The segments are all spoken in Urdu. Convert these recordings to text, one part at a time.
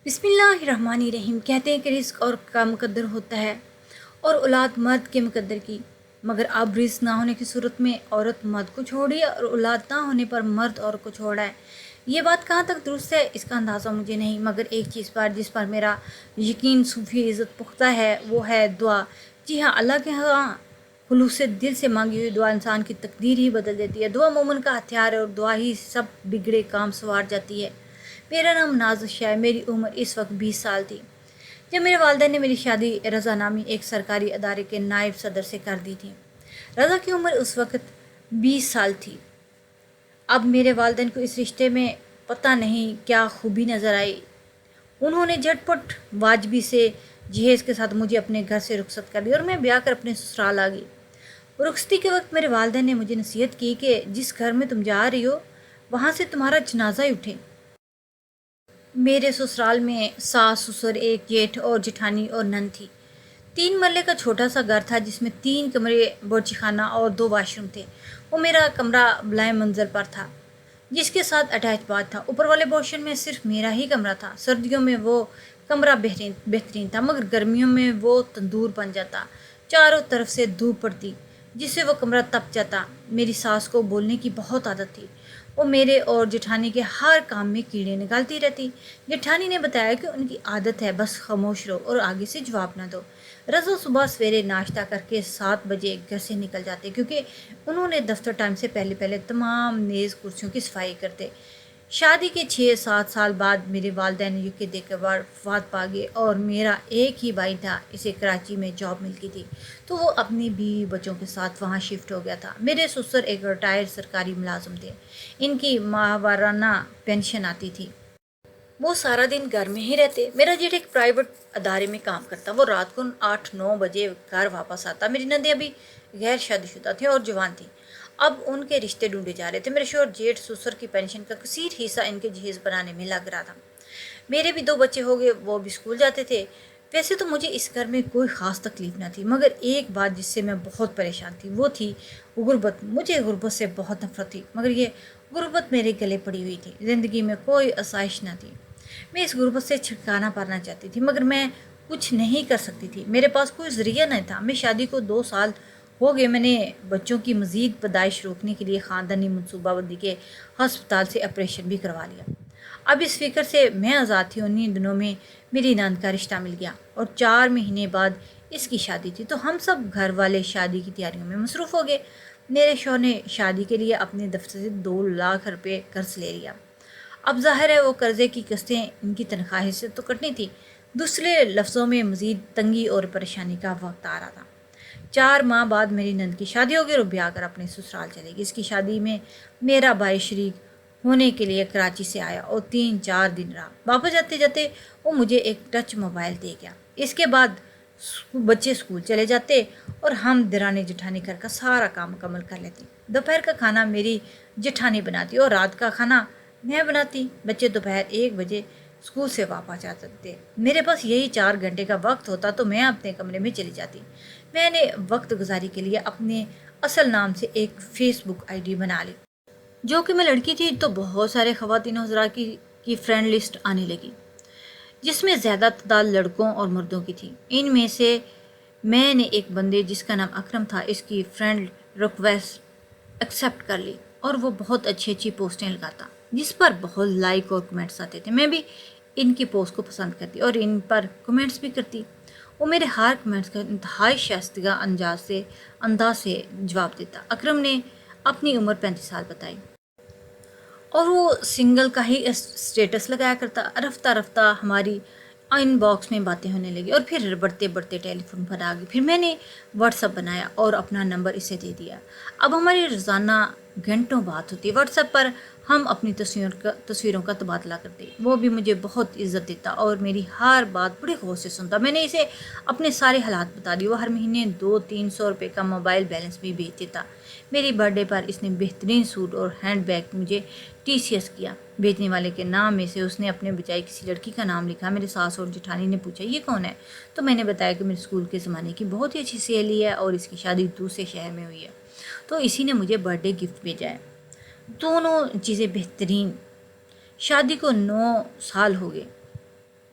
بسم اللہ الرحمن الرحیم۔ کہتے ہیں کہ رزق اور کا مقدر ہوتا ہے اور اولاد مرد کے مقدر کی، مگر اب رزق نہ ہونے کی صورت میں عورت مرد کو چھوڑی اور اولاد نہ ہونے پر مرد عورت کو چھوڑا ہے۔ یہ بات کہاں تک درست ہے اس کا اندازہ مجھے نہیں، مگر ایک چیز پر جس پر میرا یقین صوفی عزت پختہ ہے وہ ہے دعا۔ جی ہاں، اللہ کے ہاں خلوص دل سے مانگی ہوئی دعا انسان کی تقدیر ہی بدل دیتی ہے۔ دعا مومن کا ہتھیار ہے اور دعا ہی سب بگڑے کام سنوار جاتی ہے۔ میرا نام نازش ہے، میری عمر اس وقت 20 سال تھی جب میرے والدین نے میری شادی رضا نامی ایک سرکاری ادارے کے نائب صدر سے کر دی تھی۔ رضا کی عمر اس وقت 20 سال تھی۔ اب میرے والدین کو اس رشتے میں پتہ نہیں کیا خوبی نظر آئی، انہوں نے جھٹ پٹ واجبی سے جہیز کے ساتھ مجھے اپنے گھر سے رخصت کر دیا اور میں بیاہ کر اپنے سسرال آ گئی۔ رخصتی کے وقت میرے والدین نے مجھے نصیحت کی کہ جس گھر میں تم جا رہی ہو وہاں سے تمہارا جنازہ ہی اٹھے۔ میرے سسرال میں ساس سسر، ایک جیٹھ اور جٹھانی اور نند تھی۔ 3 مرلے کا چھوٹا سا گھر تھا جس میں 3 کمرے، باورچی خانہ اور 2 واش روم تھے۔ وہ میرا کمرہ بالائے منزل پر تھا جس کے ساتھ اٹیچ باتھ تھا۔ اوپر والے پورشن میں صرف میرا ہی کمرہ تھا۔ سردیوں میں وہ کمرہ بہترین تھا، مگر گرمیوں میں وہ تندور بن جاتا، چاروں طرف سے دھوپ پڑتی جس سے وہ کمرہ تپ جاتا۔ میری ساس کو بولنے کی بہت عادت تھی، وہ میرے اور جٹھانی کے ہر کام میں کیڑے نکالتی رہتی۔ جٹھانی نے بتایا کہ ان کی عادت ہے بس خاموش رہو اور آگے سے جواب نہ دو۔ رضا صبح سویرے ناشتہ کر کے 7 بجے گھر سے نکل جاتے کیونکہ انہوں نے دفتر ٹائم سے پہلے تمام میز کرسیوں کی صفائی کرتے۔ شادی کے 6-7 سال بعد میرے والدین یوکے دے کے بعد وفات پا گئے اور میرا ایک ہی بھائی تھا، اسے کراچی میں جاب مل گئی تھی تو وہ اپنی بیوی بچوں کے ساتھ وہاں شفٹ ہو گیا تھا۔ میرے سسر ایک ریٹائرڈ سرکاری ملازم تھے، ان کی ماہوارانہ پینشن آتی تھی، وہ سارا دن گھر میں ہی رہتے۔ میرا جیٹ ایک پرائیویٹ ادارے میں کام کرتا، وہ رات کو 8-9 بجے گھر واپس آتا۔ میری نندیں ابھی غیر شادی شدہ تھیں اور جوان تھیں، اب ان کے رشتے ڈھونڈے جا رہے تھے۔ میرے شوہر جیٹھ سسر کی پینشن کا کثیر حصہ ان کے جہیز بنانے میں لگ رہا تھا۔ میرے بھی 2 بچے ہو گئے، وہ بھی اسکول جاتے تھے۔ ویسے تو مجھے اس گھر میں کوئی خاص تکلیف نہ تھی، مگر ایک بات جس سے میں بہت پریشان تھی وہ تھی غربت۔ مجھے غربت سے بہت نفرت تھی، مگر یہ غربت میرے گلے پڑی ہوئی تھی، زندگی میں کوئی آسائش نہ تھی۔ میں اس غربت سے چھٹکارا پانا چاہتی تھی، مگر میں کچھ نہیں کر سکتی تھی، میرے پاس کوئی ذریعہ نہیں تھا۔ میں شادی کو 2 سال ہو گئے، میں نے بچوں کی مزید پیدائش روکنے کے لیے خاندانی منصوبہ بندی کے ہسپتال سے آپریشن بھی کروا لیا۔ اب اس فکر سے میں آزاد تھی۔ انہی دنوں میں میری نند کا رشتہ مل گیا اور 4 مہینے بعد اس کی شادی تھی تو ہم سب گھر والے شادی کی تیاریوں میں مصروف ہو گئے۔ میرے شوہر نے شادی کے لیے اپنے دفتر سے 2 لاکھ روپے قرض لے لیا۔ اب ظاہر ہے وہ قرضے کی قسطیں ان کی تنخواہ سے تو کٹنی تھی، دوسرے لفظوں میں مزید تنگی اور پریشانی کا وقت آ رہا تھا۔ 4 ماہ بعد میری نند کی شادی ہو گئی اور بیاہ کر اپنے سسرال چلے گی۔ اس کی شادی میں میرا بھائی شریک ہونے کے لیے کراچی سے آیا اور 3-4 دن رہا۔ واپس جاتے جاتے وہ مجھے ایک ٹچ موبائل دے گیا۔ اس کے بعد بچے اسکول چلے جاتے اور ہم درانی جٹھانی گھر کا سارا کام مکمل کر لیتی۔ دوپہر کا کھانا میری جٹھانی بناتی اور رات کا کھانا میں بناتی۔ بچے دوپہر 1 بجے اسکول سے واپس جاتے، میرے پاس یہی 4 گھنٹے کا وقت ہوتا تو میں اپنے کمرے میں چلی جاتی۔ میں نے وقت گزاری کے لیے اپنے اصل نام سے ایک فیس بک آئی ڈی بنا لی۔ جو کہ میں لڑکی تھی تو بہت سارے خواتین حضرات کی فرینڈ لسٹ آنے لگی جس میں زیادہ تعداد لڑکوں اور مردوں کی تھی۔ ان میں سے میں نے ایک بندے جس کا نام اکرم تھا، اس کی فرینڈ ریکویسٹ ایکسیپٹ کر لی اور وہ بہت اچھی پوسٹیں لگاتا جس پر بہت لائک اور کمنٹس آتے تھے۔ میں بھی ان کی پوسٹ کو پسند کرتی اور ان پر کمنٹس بھی کرتی۔ وہ میرے ہر کمنٹس کا انتہائی شائستگی انداز سے جواب دیتا۔ اکرم نے اپنی عمر 35 سال بتائی اور وہ سنگل کا ہی اسٹیٹس لگایا کرتا۔ رفتہ رفتہ ہماری ان باکس میں باتیں ہونے لگی اور پھر بڑھتے بڑھتے ٹیلی فون پر آ گئی۔ پھر میں نے واٹس ایپ بنایا اور اپنا نمبر اسے دے دیا۔ اب ہماری روزانہ گھنٹوں بات ہوتی۔ واٹس ایپ پر ہم اپنی تصویروں کا تبادلہ کرتے۔ وہ بھی مجھے بہت عزت دیتا اور میری ہر بات بڑے غور سے سنتا۔ میں نے اسے اپنے سارے حالات بتا دی۔ وہ ہر مہینے 200-300 روپے کا موبائل بیلنس بھی بھیج دیتا۔ میری برتھ ڈے پر اس نے بہترین سوٹ اور ہینڈ بیگ مجھے TCS کیا۔ بیچنے والے کے نام میں سے اس نے اپنے بجائے کسی لڑکی کا نام لکھا۔ میرے ساس اور جٹھانی نے پوچھا یہ کون ہے، تو میں نے بتایا کہ میرے اسکول کے زمانے کی بہت ہی اچھی سہیلی ہے اور اس کی شادی دوسرے شہر میں ہوئی ہے تو اسی نے مجھے برتھ ڈے گفٹ بھیجا ہے۔ دونوں چیزیں بہترین۔ شادی کو 9 سال ہو گئے،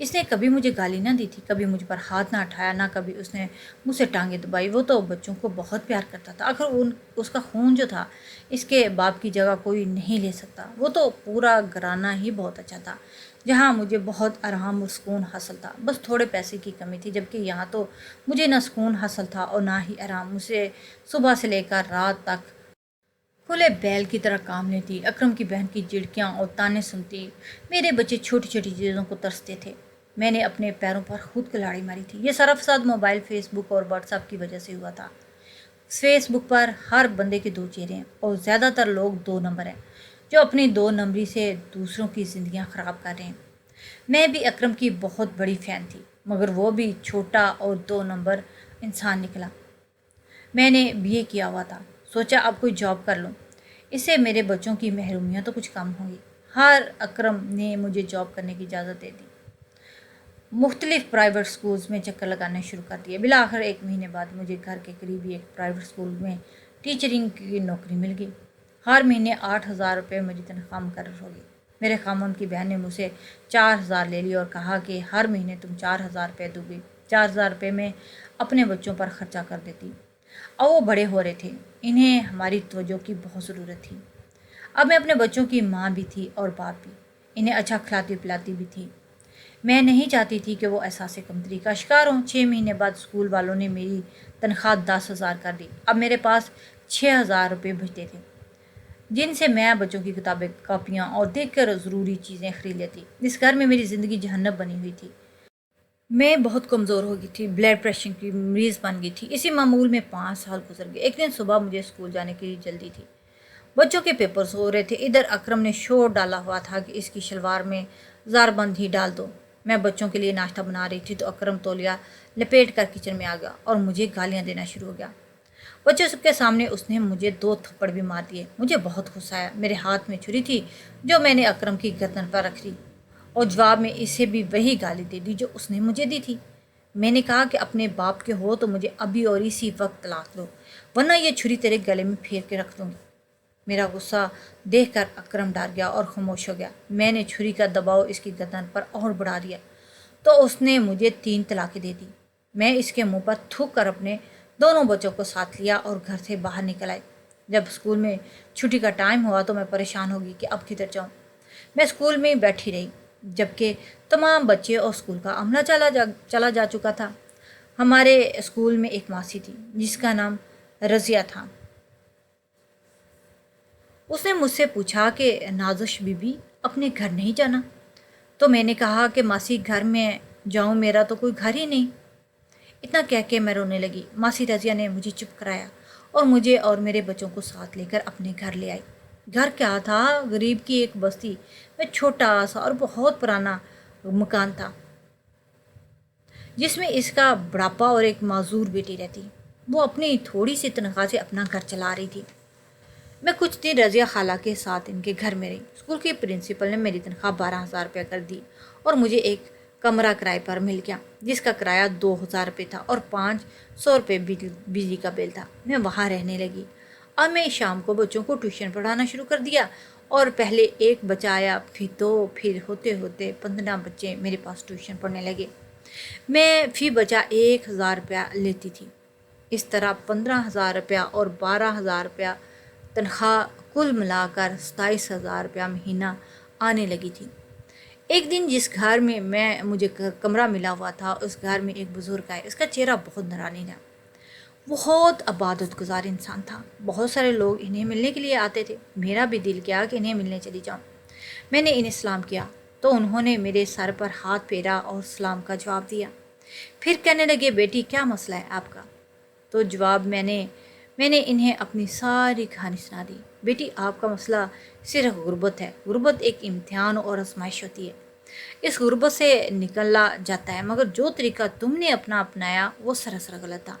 اس نے کبھی مجھے گالی نہ دی تھی، کبھی مجھ پر ہاتھ نہ اٹھایا، نہ کبھی اس نے مجھ سے ٹانگیں دبائی۔ وہ تو بچوں کو بہت پیار کرتا تھا، آخر اس کا خون جو تھا اس کے باپ کی جگہ کوئی نہیں لے سکتا۔ وہ تو پورا گھرانہ ہی بہت اچھا تھا، جہاں مجھے بہت آرام اور سکون حاصل تھا۔ بس تھوڑے پیسے کی کمی تھی، جبکہ یہاں تو مجھے نہ سکون حاصل تھا اور نہ ہی آرام۔ مجھے صبح سے لے کر رات تک کھلے بیل کی طرح کام لیتی، اکرم کی بہن کی جھڑکیاں اور تانے سنتی۔ میرے بچے چھوٹی چھوٹی چیزوں کو ترستے تھے۔ میں نے اپنے پیروں پر خود کلاڑی ماری تھی۔ یہ سارا فساد موبائل، فیس بک اور واٹس ایپ کی وجہ سے ہوا تھا۔ فیس بک پر ہر بندے کے دو چہرے ہیں اور زیادہ تر لوگ دو نمبر ہیں، جو اپنی دو نمبری سے دوسروں کی زندگیاں خراب کر رہے ہیں۔ میں بھی اکرم کی بہت بڑی فین تھی، مگر وہ بھی چھوٹا اور دو نمبر انسان نکلا۔ میں نے بی اے کیا ہوا تھا، سوچا اب کوئی جاب کر لوں، اس سے میرے بچوں کی محرومیاں تو کچھ کم ہوں گی۔ اکرم نے مجھے جاب کرنے کی اجازت دے دی۔ مختلف پرائیویٹ سکولز میں چکر لگانے شروع کر دیے۔ بالآخر 1 مہینے بعد مجھے گھر کے قریب ہی ایک پرائیویٹ سکول میں ٹیچرنگ کی نوکری مل گئی۔ ہر مہینے 8,000 روپے مجھے تنخواہ مقرر ہوگی۔ میرے خامن کی بہن نے مجھ سے 4,000 لے لی اور کہا کہ ہر مہینے تم 4,000 روپے دو گی۔ 4,000 روپے میں اپنے بچوں پر خرچہ کر دیتی۔ اب وہ بڑے ہو رہے تھے، انہیں ہماری توجہ کی بہت ضرورت تھی۔ اب میں اپنے بچوں کی ماں بھی تھی اور باپ بھی، انہیں اچھا کھلاتی پلاتی بھی تھی۔ میں نہیں چاہتی تھی کہ وہ احساس کمتری کا شکار ہوں۔ 6 مہینے بعد اسکول والوں نے میری تنخواہ 10,000 کر دی۔ اب میرے پاس 6,000 روپے بچتے تھے، جن سے میں بچوں کی کتابیں، کاپیاں اور دیکھ کر ضروری چیزیں خرید لیتی۔ اس گھر میں میری زندگی جہنم بنی ہوئی تھی۔ میں بہت کمزور ہو گئی تھی، بلڈ پریشر کی مریض بن گئی تھی۔ اسی معمول میں 5 سال گزر گئے۔ ایک دن صبح مجھے اسکول جانے کی جلدی تھی، بچوں کے پیپرز ہو رہے تھے۔ ادھر اکرم نے شور ڈالا ہوا تھا کہ اس کی شلوار میں زار بند ہی ڈال دو۔ میں بچوں کے لیے ناشتہ بنا رہی تھی تو اکرم تولیہ لپیٹ کر کچن میں آ گیا اور مجھے گالیاں دینا شروع ہو گیا۔ بچوں سب کے سامنے اس نے مجھے 2 تھپڑ بھی مار دیے۔ مجھے بہت غصہ آیا۔ میرے ہاتھ میں چھری تھی جو میں نے اکرم کی گردن پر رکھ دی اور جواب میں اسے بھی وہی گالی دے دی جو اس نے مجھے دی تھی۔ میں نے کہا کہ اپنے باپ کے ہو تو مجھے ابھی اور اسی وقت طلاق دو، ورنہ یہ چھری تیرے گلے میں پھیر کے رکھ دوں گی۔ میرا غصہ دیکھ کر اکرم ڈر گیا اور خاموش ہو گیا۔ میں نے چھری کا دباؤ اس کی گردن پر اور بڑھا دیا تو اس نے مجھے 3 طلاقیں دے دی۔ میں اس کے منہ پر تھوک کر اپنے دونوں بچوں کو ساتھ لیا اور گھر سے باہر نکل آئی۔ جب اسکول میں چھٹی کا ٹائم ہوا تو میں پریشان ہو گئی کہ اب کدھر جاؤں۔ میں اسکول میں بیٹھی رہی، جبکہ تمام بچے اور اسکول کا عملہ چلا جا چکا تھا۔ ہمارے اسکول میں ایک ماسی تھی جس کا نام رضیہ تھا۔ اس نے مجھ سے پوچھا کہ نازش بی بی اپنے گھر نہیں جانا؟ تو میں نے کہا کہ ماسی گھر میں جاؤں، میرا تو کوئی گھر ہی نہیں۔ اتنا کہہ کے میں رونے لگی۔ ماسی رضیہ نے مجھے چپ کرایا اور مجھے اور میرے بچوں کو ساتھ لے کر اپنے گھر لے آئی۔ گھر کیا تھا، غریب کی ایک بستی میں چھوٹا سا اور بہت پرانا مکان تھا جس میں اس کا بڑھاپا اور ایک معذور بیٹی رہتی۔ وہ اپنی تھوڑی سی تنخواہ سے اپنا گھر چلا رہی تھی۔ میں کچھ دن رضیہ خالہ کے ساتھ ان کے گھر میں رہی۔ اسکول کی پرنسپل نے میری تنخواہ 12,000 روپے کر دی اور مجھے ایک کمرہ کرائے پر مل گیا جس کا کرایہ 2,000 روپے تھا اور 500 روپے بجلی کا بل تھا۔ میں وہاں رہنے لگی۔ اب میں شام کو بچوں کو ٹیوشن پڑھانا شروع کر دیا اور پہلے 1 بچہ آیا، پھر 2، پھر ہوتے ہوتے 15 بچے میرے پاس ٹیوشن پڑھنے لگے۔ میں فی بچہ 1,000 روپیہ لیتی تھی۔ اس طرح 15,000 روپیہ اور 12,000 روپیہ تنخواہ کل ملا کر 27,000 روپیہ مہینہ آنے لگی تھی۔ ایک دن جس گھر میں مجھے کمرہ ملا ہوا تھا، اس گھر میں ایک بزرگ آئے۔ اس کا چہرہ بہت نورانی تھا، بہت عبادت گزار انسان تھا۔ بہت سارے لوگ انہیں ملنے کے لیے آتے تھے۔ میرا بھی دل کیا کہ انہیں ملنے چلی جاؤں۔ میں نے انہیں سلام کیا تو انہوں نے میرے سر پر ہاتھ پھیرا اور سلام کا جواب دیا۔ پھر کہنے لگے، بیٹی کیا مسئلہ ہے آپ کا؟ تو جواب میں نے انہیں اپنی ساری کہانی سنا دی۔ بیٹی، آپ کا مسئلہ صرف غربت ہے۔ غربت ایک امتحان اور آزمائش ہوتی ہے، اس غربت سے نکلا جاتا ہے، مگر جو طریقہ تم نے اپنایا وہ سراسر غلط تھا،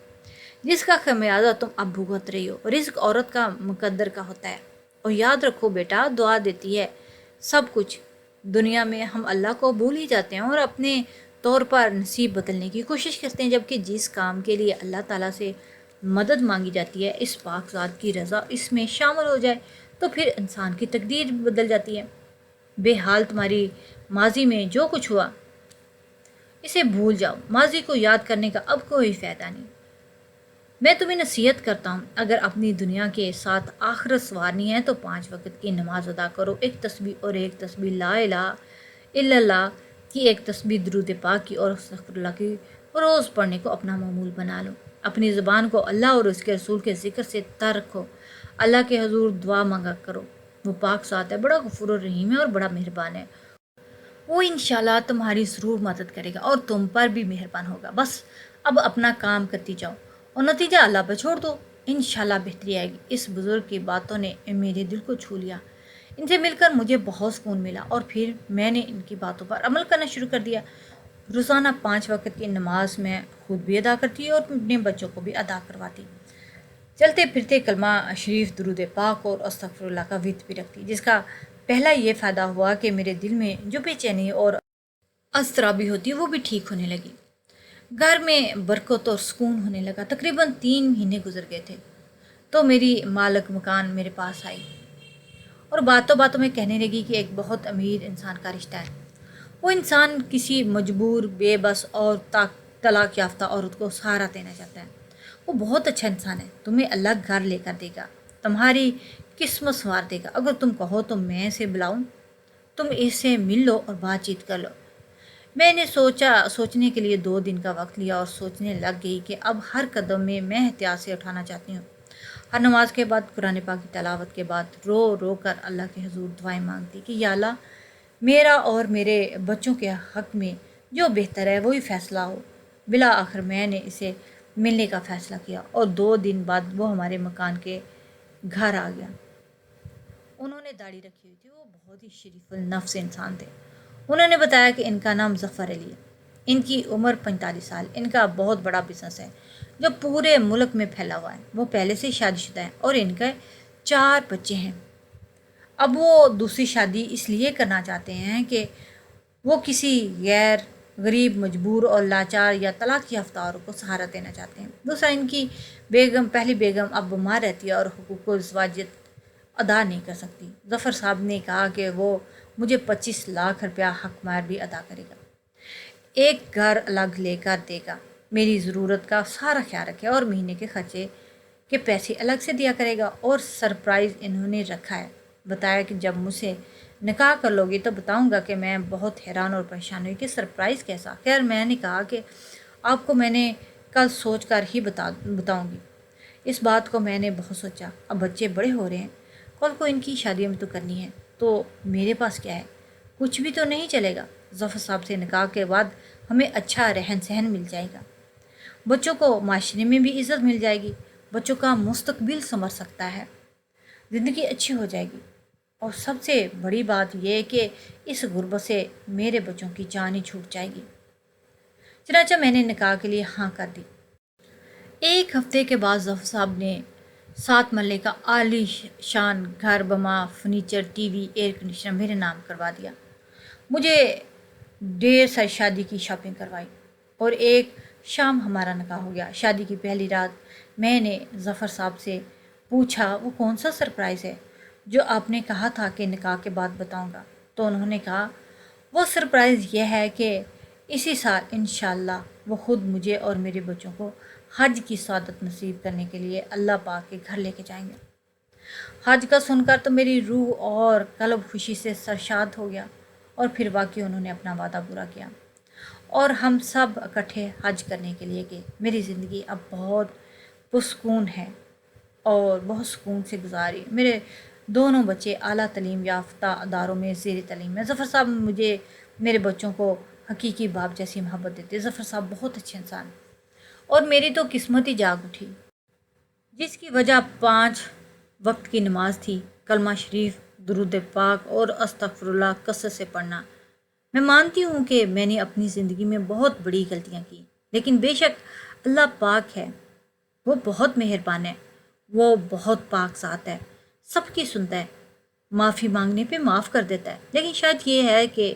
جس کا خمیازہ تم اب بھگت رہی ہو۔ رزق عورت کا مقدر کا ہوتا ہے، اور یاد رکھو بیٹا، دعا دیتی ہے سب کچھ۔ دنیا میں ہم اللہ کو بھول ہی جاتے ہیں اور اپنے طور پر نصیب بدلنے کی کوشش کرتے ہیں، جبکہ جس کام کے لیے اللہ تعالیٰ سے مدد مانگی جاتی ہے، اس پاک ذات کی رضا اس میں شامل ہو جائے تو پھر انسان کی تقدیر بدل جاتی ہے۔ بے حال تمہاری ماضی میں جو کچھ ہوا اسے بھول جاؤ، ماضی کو یاد کرنے کا اب کوئی فائدہ نہیں۔ میں تمہیں نصیحت کرتا ہوں، اگر اپنی دنیا کے ساتھ آخرت سنوارنی ہے تو 5 وقت کی نماز ادا کرو، ایک تسبیح اور ایک تسبیح لا الہ الا اللہ کی، ایک تسبیح درود پاک کی اور استغفر اللہ کی روز پڑھنے کو اپنا معمول بنا لو۔ اپنی زبان کو اللہ اور اس کے رسول کے ذکر سے تر رکھو، اللہ کے حضور دعا مانگا کرو، وہ پاک ذات ہے، بڑا غفور الرحیم ہے اور بڑا مہربان ہے، وہ انشاءاللہ تمہاری ضرور مدد کرے گا اور تم پر بھی مہربان ہوگا۔ بس اب اپنا کام کرتی جاؤ اور نتیجہ اللہ پر چھوڑ دو، انشاءاللہ بہتری آئے گی۔ اس بزرگ کی باتوں نے میرے دل کو چھو لیا، ان سے مل کر مجھے بہت سکون ملا اور پھر میں نے ان کی باتوں پر عمل کرنا شروع کر دیا۔ روزانہ 5 وقت کی نماز میں خود بھی ادا کرتی اور اپنے بچوں کو بھی ادا کرواتی، چلتے پھرتے کلمہ شریف، درود پاک اور استغفر اللہ کا ورد بھی رکھتی، جس کا پہلا یہ فائدہ ہوا کہ میرے دل میں جو بے چینی اور اضطرابی ہوتی وہ بھی ٹھیک ہونے لگی، گھر میں برکت اور سکون ہونے لگا۔ تقریباً 3 مہینے گزر گئے تھے تو میری مالک مکان میرے پاس آئی اور باتوں باتوں میں کہنے لگی کہ ایک بہت امیر انسان کا رشتہ ہے، وہ انسان کسی مجبور، بے بس اور طلاق یافتہ عورت کو سہارا دینا چاہتا ہے، وہ بہت اچھا انسان ہے، تمہیں اللہ گھر لے کر دے گا، تمہاری قسمت سنوار دے گا، اگر تم کہو تو میں اسے بلاؤں، تم اس سے مل لو اور بات چیت کر لو۔ میں نے سوچنے کے لیے 2 دن کا وقت لیا اور سوچنے لگ گئی کہ اب ہر قدم میں احتیاط سے اٹھانا چاہتی ہوں۔ ہر نماز کے بعد، قرآن پاک کی تلاوت کے بعد رو رو کر اللہ کے حضور دعائیں مانگتی کہ یا اللہ، میرا اور میرے بچوں کے حق میں جو بہتر ہے وہی فیصلہ ہو۔ بالآخر میں نے اسے ملنے کا فیصلہ کیا اور 2 دن بعد وہ ہمارے مکان کے گھر آ گیا۔ انہوں نے داڑھی رکھی ہوئی تھی، وہ بہت ہی شریف النفس انسان تھے۔ انہوں نے بتایا کہ ان کا نام ظفر علی ہے، ان کی عمر 45 سال، ان کا بہت بڑا بزنس ہے جو پورے ملک میں پھیلا ہوا ہے، وہ پہلے سے شادی شدہ ہیں اور ان کے 4 بچے ہیں۔ اب وہ دوسری شادی اس لیے کرنا چاہتے ہیں کہ وہ کسی غریب، مجبور اور لاچار یا طلاق یافتہ عورت کو سہارا دینا چاہتے ہیں۔ دوسرا، ان کی پہلی بیگم اب بیمار رہتی ہے اور حقوق الزواجیت ادا نہیں کر سکتی۔ ظفر صاحب نے کہا کہ وہ مجھے 25 لاکھ روپیہ حق مہر بھی ادا کرے گا، ایک گھر الگ لے کر دے گا، میری ضرورت کا سارا خیال رکھے اور مہینے کے خرچے کے پیسے الگ سے دیا کرے گا۔ اور سرپرائز انہوں نے رکھا ہے، بتایا کہ جب مجھ سے نکاح کر لو گی تو بتاؤں گا کہ میں بہت حیران اور پریشان ہوئی کہ سرپرائز کیسا۔ خیر، میں نے کہا کہ آپ کو میں نے کل سوچ کر ہی بتاؤں گی۔ اس بات کو میں نے بہت سوچا، اب بچے بڑے ہو رہے ہیں، کل کو ان کی شادی میں تو کرنی ہے، تو میرے پاس کیا ہے، کچھ بھی تو نہیں چلے گا۔ ظفر صاحب سے نکاح کے بعد ہمیں اچھا رہن سہن مل جائے گا، بچوں کو معاشرے میں بھی عزت مل جائے گی، بچوں کا مستقبل سنور سکتا ہے، زندگی اچھی ہو جائے گی، اور سب سے بڑی بات یہ ہے کہ اس غربت سے میرے بچوں کی جان ہی چھوٹ جائے گی۔ چنانچہ میں نے نکاح کے لیے ہاں کر دی۔ 1 ہفتے کے بعد ظفر صاحب نے 7 مرلے کا عالی شان گھر بما furniture, T V, air conditioner میرے نام کروا دیا، مجھے ڈھیر ساری شادی کی شاپنگ کروائی اور ایک شام ہمارا نکاح ہو گیا۔ شادی کی پہلی رات میں نے ظفر صاحب سے پوچھا وہ کون سا سرپرائز ہے جو آپ نے کہا تھا کہ نکاح کے بعد بتاؤں گا، تو انہوں نے کہا وہ سرپرائز یہ ہے کہ اسی سال انشاءاللہ وہ خود مجھے اور میرے بچوں کو حج کی سعادت نصیب کرنے کے لیے اللہ پاک کے گھر لے کے جائیں گے۔ حج کا سن کر تو میری روح اور قلب خوشی سے سرشاد ہو گیا، اور پھر واقعی انہوں نے اپنا وعدہ پورا کیا اور ہم سب اکٹھے حج کرنے کے لیے گئے۔ میری زندگی اب بہت پرسکون ہے اور بہت سکون سے گزاری۔ میرے دونوں بچے اعلیٰ تعلیم یافتہ اداروں میں زیر تعلیم ہیں۔ ظفر صاحب مجھے میرے بچوں کو حقیقی باپ جیسی محبت دیتے۔ ظفر صاحب بہت اچھے انسان، اور میری تو قسمت ہی جاگ اٹھی، جس کی وجہ 5 وقت کی نماز تھی، کلمہ شریف، درود پاک اور استغفر اللہ کثرت سے پڑھنا۔ میں مانتی ہوں کہ میں نے اپنی زندگی میں بہت بڑی غلطیاں کی، لیکن بے شک اللہ پاک ہے، وہ بہت مہربان ہے، وہ بہت پاک ذات ہے، سب کی سنتا ہے، معافی مانگنے پہ معاف کر دیتا ہے۔ لیکن شاید یہ ہے کہ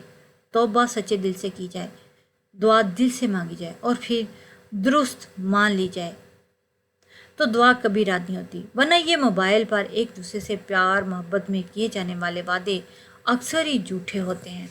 توبہ سچے دل سے کی جائے، دعا دل سے مانگی جائے اور پھر درست مان لی جائے تو دعا کبھی رد نہیں ہوتی، ورنہ یہ موبائل پر ایک دوسرے سے پیار محبت میں کیے جانے والے وعدے اکثر ہی جھوٹے ہوتے ہیں۔